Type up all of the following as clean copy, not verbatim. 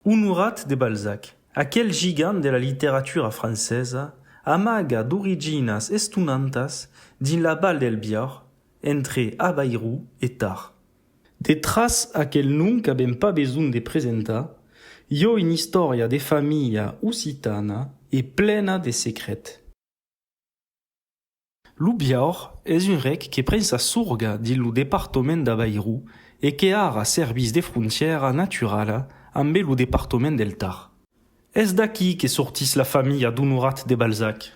Honorat de Balzac, aquel gigant de la literatura francesa, amaga d'originas estunantas din la Val del Biar, entre Bayrou et Tar. Des traces aquel nom qu'abem pas besoin de presentar, yo une historia de famiglia occitana e plena de secrets. Lo Biar és un rec que pren sa surga din lo departament d'Abayrou e que ara service de frontiera naturala amb lo departament del Tar. És d'aquí que sortis la famiglia d'Honorat de Balzac.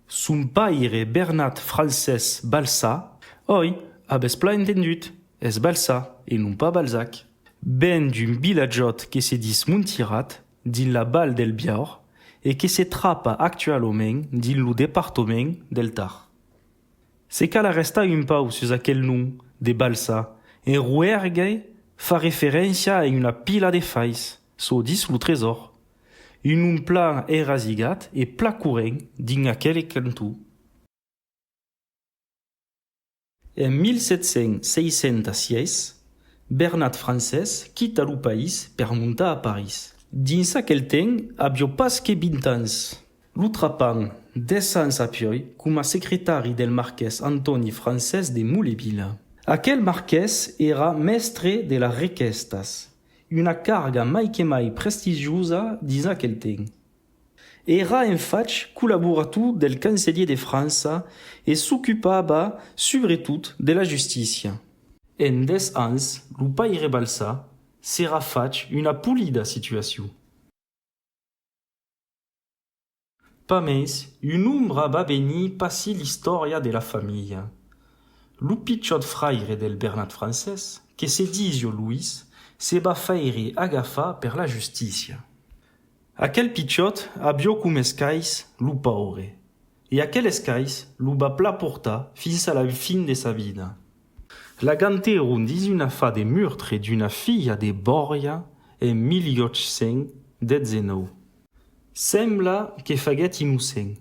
Son pare Bernat Francès Balsa, oi, abes pla entendut, és Balsa et non pas Balzac. Ben d'un villagiot que se dis Montirat, din la Val del Biar, et que se trapa actualment din lo departament del Tar. Se cal resta un pau sus aquel nom de Balsa, en ruergue fa referència a una pila de fais, so dis lo tresor. Un nom plan erasigat e pla corrent din aquel cantó. En 1766, Bernat Francès quitta lo país per montar a Paris. Dins aquel temps, avió pas que 20 ans. Lo trapan 10 ans apioi com a secretari del marquès Antoni Francès de Mouleville. Aquel marquès era mestre de las requestas, una carga mai que mai prestigiosa dins aquel temps. Era infatti collaborator del cancellier de França e s'occupava sobretot de la justícia. En 10 ans, lo paire Balsa s'era faig una polida situació. Pa més, un ombra va venir passi l'història de la família. Lo pitjot fraire del Bernat Francès, que se disio Louis, se va faire agafar per la justícia. Aquel pitjot avió com escais lo paure, e aquel escais lo va pla portar fins a la fin de sa vida. La ganteron dis una fa de meurtre d'una filla de Borja en 1819. Sembla que faguet innocent,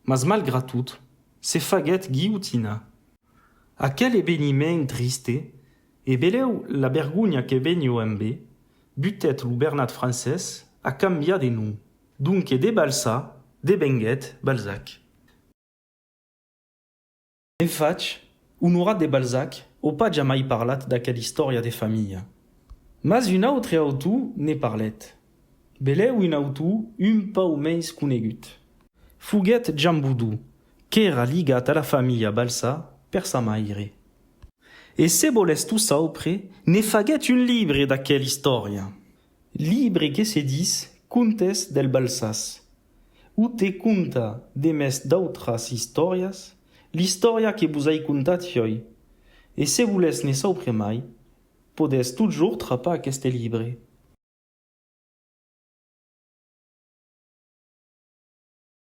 mas malgrat tot, se faguet guillotina. Aquel eveniment triste, e veleu la vergonya que venio en bé, butet lo Bernat Francès a canviar de nom, donc de Balsa devenguet Balzac. En faig, Honorat de Balzac o pas jamais parlat d'aquella història de família. Mas un autre autor ne parlet. Veleu un autor un pau menys conegut. Foguet Jean Boudou, qu'era ligat a la família Balsa per sa maire. E se volès tout saupre, ne faguet un libre d'aquella història. Libre que se dis Contes del Balsas, où te conta de mes d'autras històrias, l'història que vos ai contat fioi. E se volès ne saupre mai, podès toujours trapar aquest libre.